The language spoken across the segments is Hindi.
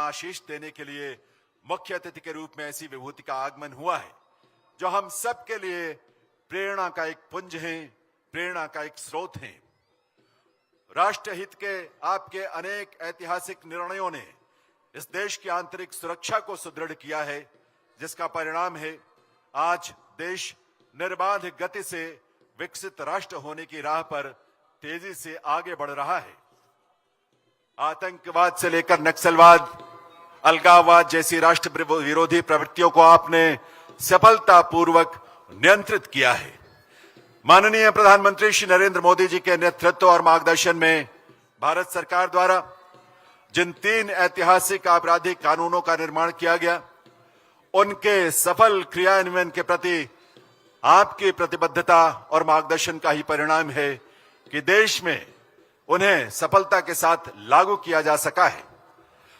आशीष देने के लिए मुख्य अतिथि के रूप में ऐसी विभूति का आगमन हुआ है जो हम सब के लिए प्रेरणा का एक पुंज है, प्रेरणा का एक स्रोत है। राष्ट्रहित के आपके अनेक ऐतिहासिक निर्णयों ने इस देश की आंतरिक सुरक्षा को सुदृढ़ किया है, जिसका परिणाम है आज देश निर्बाध गति से विकसित राष्ट्र होने की राह पर तेजी से आगे बढ़ रहा है। आतंकवाद से लेकर नक्सलवाद, अलगाववाद जैसी राष्ट्र विरोधी प्रवृत्तियों को आपने सफलतापूर्वक नियंत्रित किया है। माननीय प्रधानमंत्री श्री नरेंद्र मोदी जी के नेतृत्व और मार्गदर्शन में भारत सरकार द्वारा जिन 3 ऐतिहासिक आपराधिक कानूनों का निर्माण किया गया, उनके सफल क्रियान्वयन के प्रति आपकी प्रतिबद्धता और मार्गदर्शन का ही परिणाम है कि देश में उन्हें सफलता के साथ लागू किया जा सका है।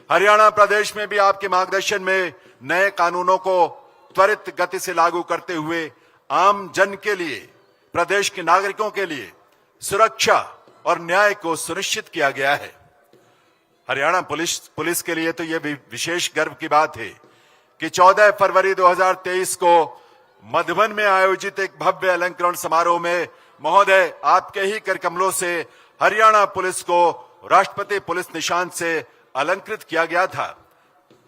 हरियाणा प्रदेश में भी आपके मार्गदर्शन में नए कानूनों को त्वरित गति से लागू करते हुए आम जन के लिए, प्रदेश के नागरिकों के लिए सुरक्षा और न्याय को सुनिश्चित किया गया है। हरियाणा पुलिस के लिए तो यह विशेष गर्व की बात है कि 14 फरवरी 2023 को मधुबन में आयोजित एक भव्य अलंकरण समारोह में महोदय आपके ही कर कमलों से हरियाणा पुलिस को राष्ट्रपति पुलिस निशान से अलंकृत किया गया था,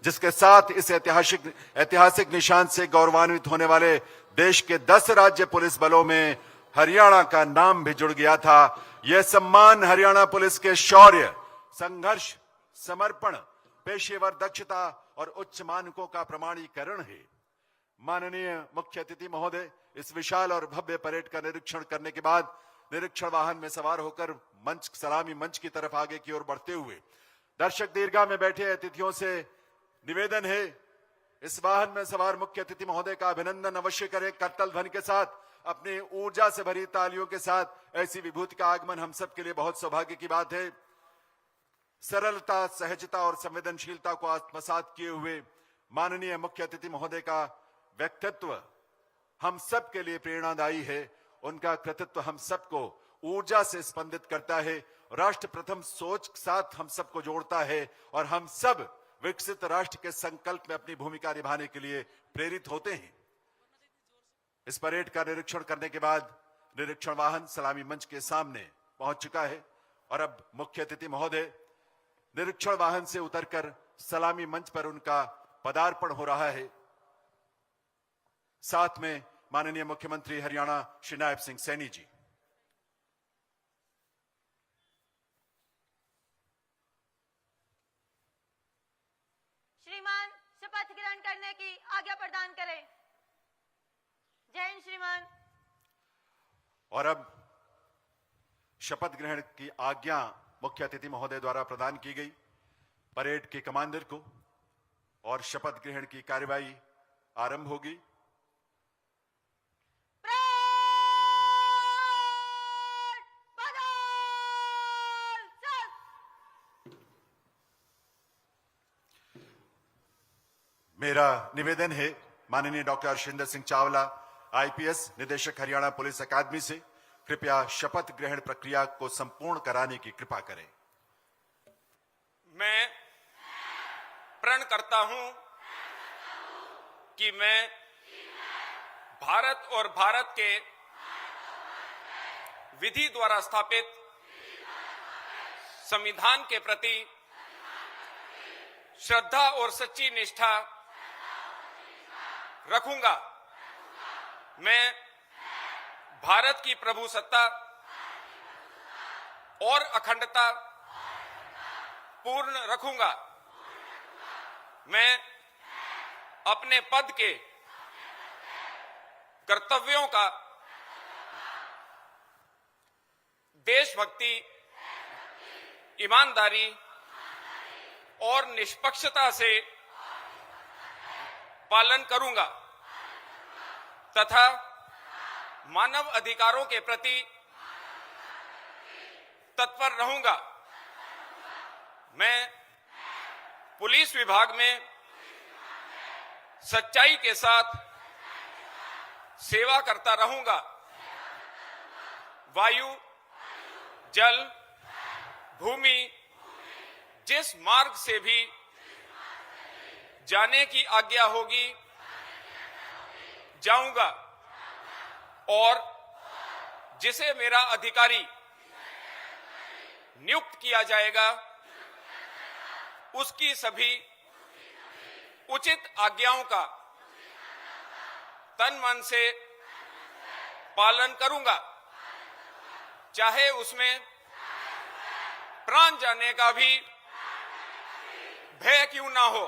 जिसके साथ इस ऐतिहासिक निशान से गौरवान्वित होने वाले देश के 10 राज्य पुलिस बलों में हरियाणा का नाम भी जुड़ गया था। यह सम्मान हरियाणा पुलिस के शौर्य, संघर्ष, समर्पण, पेशेवर दक्षता और उच्च मानकों का प्रमाणीकरण है। माननीय मुख्य अतिथि महोदय, इस विशाल और भव्य परेड का निरीक्षण करने के बाद निरीक्षण वाहन में सवार होकर सलामी मंच की तरफ आगे की ओर बढ़ते हुए दर्शक दीर्घा में बैठे अतिथियों से निवेदन है, इस वाहन में सवार मुख्य अतिथि महोदय का अभिनंदन अवश्य करें। करतल ध्वनि के साथ, अपनी ऊर्जा से भरी तालियों के साथ ऐसी विभूति का आगमन हम सब के लिए बहुत सौभाग्य की बात है। सरलता, सहजता और संवेदनशीलता को आत्मसात किए हुए माननीय मुख्य अतिथि महोदय का व्यक्तित्व हम सब के लिए प्रेरणादायी है। उनका कृतित्व हम सबको ऊर्जा से स्पंदित करता है, राष्ट्र प्रथम सोच के साथ हम सबको जोड़ता है और हम सब विकसित राष्ट्र के संकल्प में अपनी भूमिका निभाने के लिए प्रेरित होते हैं। इस परेड का निरीक्षण करने के बाद निरीक्षण वाहन सलामी मंच के सामने पहुंच चुका है और अब मुख्य अतिथि महोदय निरीक्षण वाहन से उतरकर सलामी मंच पर उनका पदार्पण हो रहा है। साथ में माननीय मुख्यमंत्री हरियाणा श्री नायब सिंह सैनी जी। श्रीमान शपथ ग्रहण करने की आज्ञा प्रदान करें। जय हिंद श्रीमान। और अब शपथ ग्रहण की आज्ञा मुख्य अतिथि महोदय द्वारा प्रदान की गई। परेड के कमांडर को और शपथ ग्रहण की कार्यवाही आरंभ होगी। मेरा निवेदन है माननीय डॉक्टर हर्षिंदर सिंह चावला, आईपीएस निदेशक हरियाणा पुलिस अकादमी से कृपया शपथ ग्रहण प्रक्रिया को संपूर्ण कराने की कृपा करें। मैं प्रण करता हूं कि मैं भारत और भारत के विधि द्वारा स्थापित संविधान के प्रति श्रद्धा और सच्ची निष्ठा रखूंगा। मैं भारत की प्रभुसत्ता और अखंडता पूर्ण रखूंगा। मैं अपने पद के कर्तव्यों का देशभक्ति, ईमानदारी और निष्पक्षता से पालन करूंगा तथा मानव अधिकारों के प्रति तत्पर रहूंगा। मैं पुलिस विभाग में सच्चाई के साथ सेवा करता रहूंगा। वायु, जल, भूमि जिस मार्ग से भी जाने की आज्ञा होगी जाऊंगा और जिसे मेरा अधिकारी नियुक्त किया जाएगा उसकी सभी उचित आज्ञाओं का तन मन से पालन करूंगा, चाहे उसमें प्राण जाने का भी भय क्यों ना हो।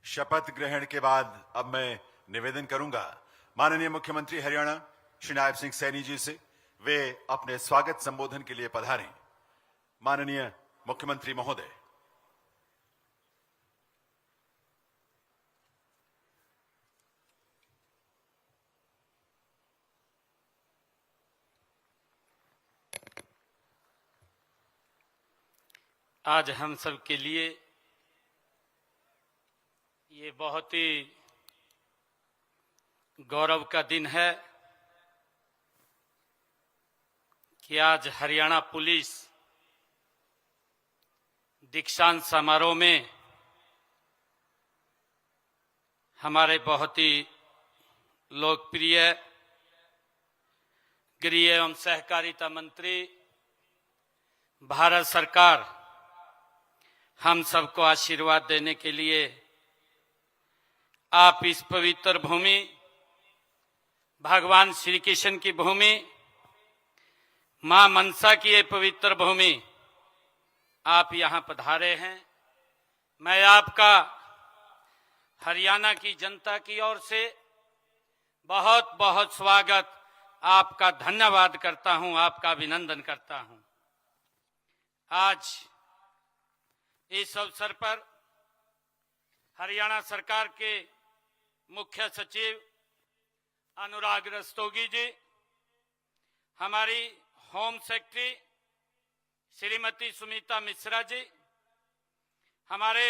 शपथ ग्रहण के बाद अब मैं निवेदन करूंगा माननीय मुख्यमंत्री हरियाणा श्री नायब सिंह सैनी जी से वे अपने स्वागत संबोधन के लिए पधारें। माननीय मुख्यमंत्री महोदय। आज हम सब के लिए ये बहुत ही गौरव का दिन है कि आज हरियाणा पुलिस दीक्षांत समारोह में हमारे बहुत ही लोकप्रिय गृह एवं सहकारिता मंत्री भारत सरकार हम सबको आशीर्वाद देने के लिए आप इस पवित्र भूमि भगवान श्री कृष्ण की भूमि मां मनसा की ये पवित्र भूमि आप यहां पधारे हैं। मैं आपका हरियाणा की जनता की ओर से बहुत बहुत स्वागत, आपका धन्यवाद करता हूं, आपका अभिनंदन करता हूं। आज इस अवसर पर हरियाणा सरकार के मुख्य सचिव अनुराग रस्तोगी जी, हमारी होम सेक्रेटरी श्रीमती सुमिता मिश्रा जी, हमारे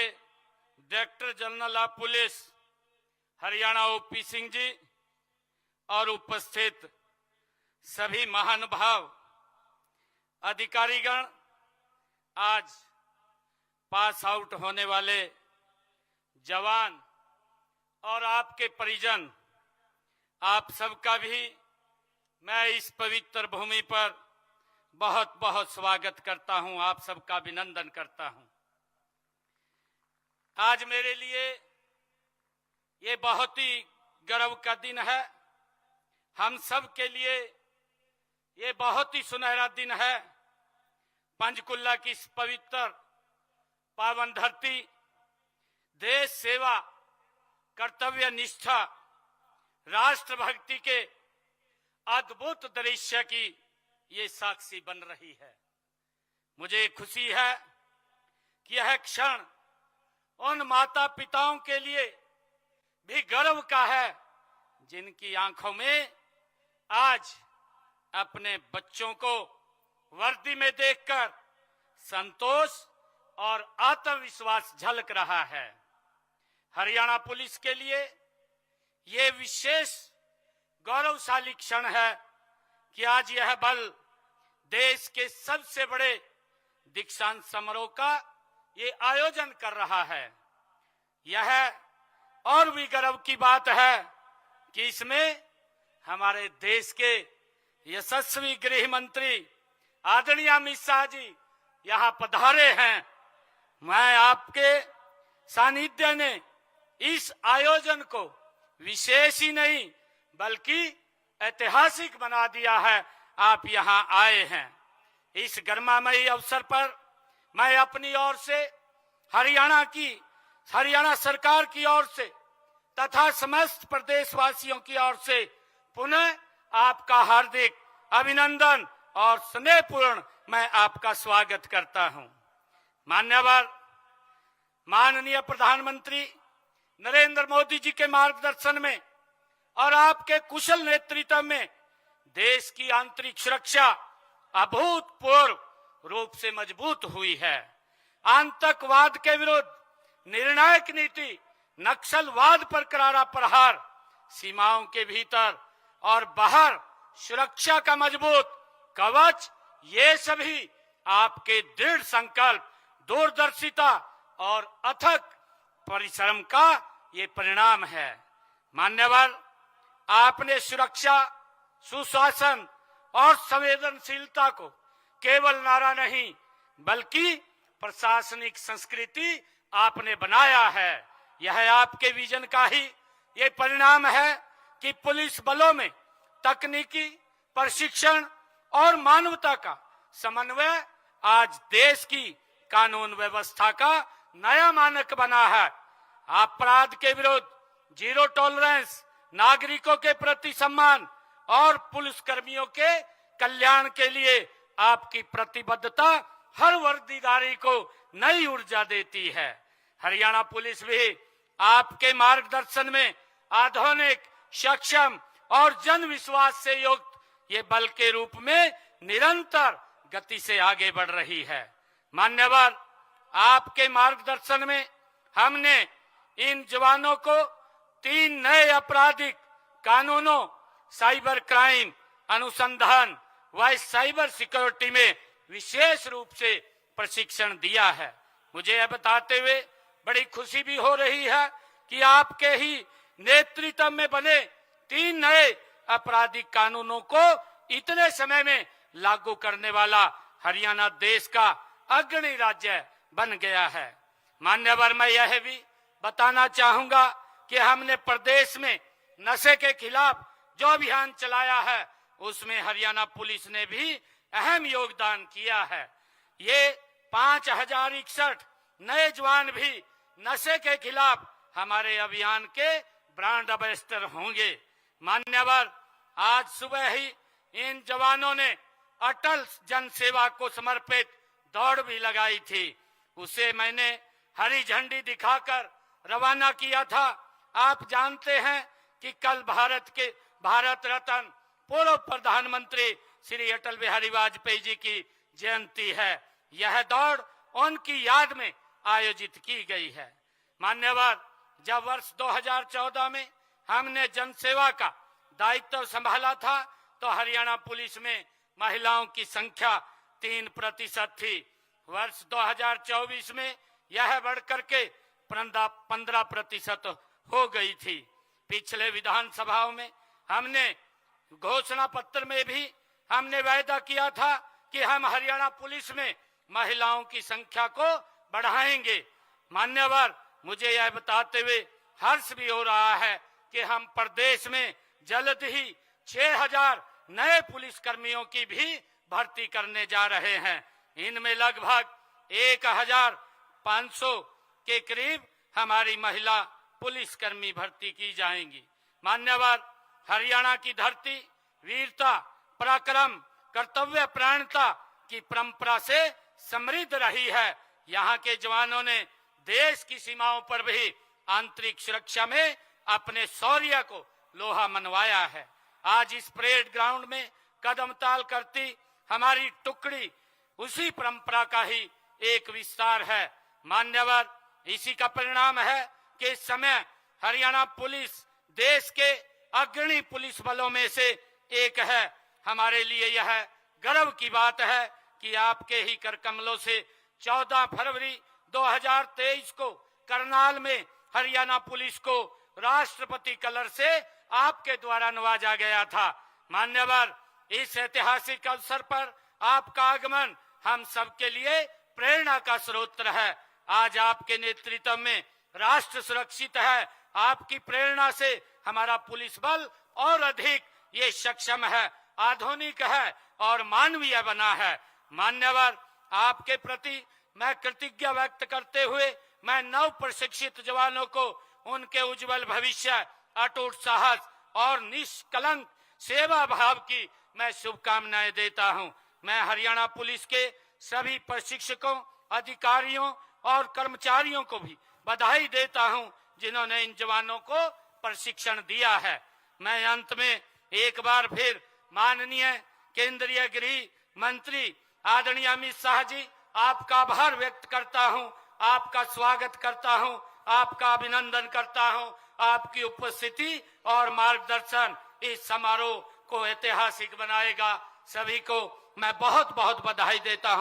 director general of police Haryana OP Singh ji और उपस्थित सभी महानुभाव अधिकारीगण, आज पास आउट होने वाले जवान और आपके परिजन, आप सबका भी मैं इस पवित्र भूमि पर बहुत बहुत स्वागत करता हूं, आप सबका अभिनंदन करता हूं। आज मेरे लिए ये बहुत ही गर्व का दिन है, हम सब के लिए ये बहुत ही सुनहरा दिन है। पंचकुला की इस पवित्र पावन धरती देश सेवा, कर्तव्य निष्ठा, राष्ट्रभक्ति के अद्भुत दृश्य की ये साक्षी बन रही है। मुझे खुशी है कि यह क्षण उन माता पिताओं के लिए भी गर्व का है जिनकी आंखों में आज अपने बच्चों को वर्दी में देखकर संतोष और आत्मविश्वास झलक रहा है। हरियाणा पुलिस के लिए ये विशेष गौरवशाली क्षण है कि आज यह बल देश के सबसे बड़े दीक्षांत समारोह का ये आयोजन कर रहा है। यह और भी गर्व की बात है कि इसमें हमारे देश के यशस्वी गृह मंत्री आदरणीय अमित शाह जी यहाँ पधारे हैं। मैं आपके सानिध्य ने इस आयोजन को विशेष ही नहीं बल्कि ऐतिहासिक बना दिया है। आप यहाँ आए हैं। इस गरिमामयी अवसर पर मैं अपनी ओर से हरियाणा सरकार की ओर से तथा समस्त प्रदेशवासियों की ओर से पुनः आपका हार्दिक अभिनंदन और स्नेहपूर्ण मैं आपका स्वागत करता हूं। माननीय प्रधानमंत्री नरेंद्र मोदी जी के मार्गदर्शन में और आपके कुशल नेतृत्व में देश की आंतरिक सुरक्षा अभूतपूर्व रूप से मजबूत हुई है। आतंकवाद के विरुद्ध निर्णायक नीति, नक्सलवाद पर करारा प्रहार, सीमाओं के भीतर और बाहर सुरक्षा का मजबूत कवच, ये सभी आपके दृढ़ संकल्प, दूरदर्शिता और अथक परिश्रम का ये परिणाम है। मान्यवर, आपने सुरक्षा, सुशासन और संवेदनशीलता को केवल नारा नहीं बल्कि प्रशासनिक संस्कृति आपने बनाया है। यह आपके विजन का ही ये परिणाम है कि पुलिस बलों में तकनीकी प्रशिक्षण और मानवता का समन्वय आज देश की कानून व्यवस्था का नया मानक बना है। अपराध के विरुद्ध जीरो टॉलरेंस, नागरिकों के प्रति सम्मान और पुलिसकर्मियों के कल्याण के लिए आपकी प्रतिबद्धता हर वर्दीदारी को नई ऊर्जा देती है। हरियाणा पुलिस भी आपके मार्गदर्शन में आधुनिक, सक्षम और जन विश्वास से युक्त ये बल के रूप में निरंतर गति से आगे बढ़ रही है। मान्यवर, आपके मार्गदर्शन में हमने इन जवानों को 3 नए आपराधिक कानूनों, साइबर क्राइम अनुसंधान व साइबर सिक्योरिटी में विशेष रूप से प्रशिक्षण दिया है। मुझे यह बताते हुए बड़ी खुशी भी हो रही है कि आपके ही नेतृत्व में बने 3 नए आपराधिक कानूनों को इतने समय में लागू करने वाला हरियाणा देश का अग्रणी राज्य बन गया है। मान्यवर, मैं यह भी बताना चाहूंगा कि हमने प्रदेश में नशे के खिलाफ जो अभियान चलाया है उसमें हरियाणा पुलिस ने भी अहम योगदान किया है। ये 5061 नए जवान भी नशे के खिलाफ हमारे अभियान के ब्रांड एम्बेसडर होंगे। मान्यवर, आज सुबह ही इन जवानों ने अटल जन सेवा को समर्पित दौड़ भी लगाई थी। उसे मैंने हरी झंडी दिखाकर रवाना किया था। आप जानते हैं कि कल भारत रत्न पूर्व प्रधानमंत्री श्री अटल बिहारी वाजपेयी जी की जयंती है। यह दौड़ उनकी याद में आयोजित की गई है। मान्यवर, जब वर्ष 2014 में हमने जनसेवा का दायित्व संभाला था तो हरियाणा पुलिस में महिलाओं की संख्या 3% थी। वर्ष 2024 में यह बढ़कर के 15% हो गई थी। पिछले विधानसभाओं में हमने घोषणा पत्र में भी हमने वायदा किया था कि हम हरियाणा पुलिस में महिलाओं की संख्या को बढ़ाएंगे। मान्यवर, मुझे यह बताते हुए हर्ष भी हो रहा है कि हम प्रदेश में जल्द ही 6000 नए पुलिस कर्मियों की भी भर्ती करने जा रहे हैं। इनमें लगभग 1500 के करीब हमारी महिला पुलिसकर्मी भर्ती की जाएंगी। मान्यवर, हरियाणा की धरती वीरता, पराक्रम, कर्तव्य प्राणता की परंपरा से समृद्ध रही है। यहाँ के जवानों ने देश की सीमाओं पर भी आंतरिक सुरक्षा में अपने शौर्य को लोहा मनवाया है। आज इस परेड ग्राउंड में कदम ताल करती हमारी टुकड़ी उसी परंपरा का ही एक विस्तार है। मान्यवर, इसी का परिणाम है कि इस समय हरियाणा पुलिस देश के अग्रणी पुलिस बलों में से एक है। हमारे लिए यह गर्व की बात है कि आपके ही कर कमलों से 14 फरवरी 2023 को करनाल में हरियाणा पुलिस को राष्ट्रपति कलर से आपके द्वारा नवाजा गया था। मान्यवर, इस ऐतिहासिक अवसर पर आपका आगमन हम सबके लिए प्रेरणा का स्रोत है। आज आपके नेतृत्व में राष्ट्र सुरक्षित है। आपकी प्रेरणा से हमारा पुलिस बल और अधिक ये सक्षम है, आधुनिक है और मानवीय बना है। मान्यवर, आपके प्रति मैं कृतज्ञता व्यक्त करते हुए मैं नव प्रशिक्षित जवानों को उनके उज्जवल भविष्य, अटूट साहस और निष्कलंक सेवा भाव की मैं शुभकामनाएं देता हूं। मैं हरियाणा पुलिस के सभी प्रशिक्षकों, अधिकारियों और कर्मचारियों को भी बधाई देता हूं जिन्होंने इन जवानों को प्रशिक्षण दिया है। मैं अंत में एक बार फिर माननीय केंद्रीय गृह मंत्री आदरणीय अमित शाह जी, आपका आभार व्यक्त करता हूं, आपका स्वागत करता हूं, आपका अभिनंदन करता हूं। आपकी उपस्थिति और मार्गदर्शन इस समारोह को ऐतिहासिक बनाएगा। सभी को मैं बहुत बहुत बधाई देता हूं।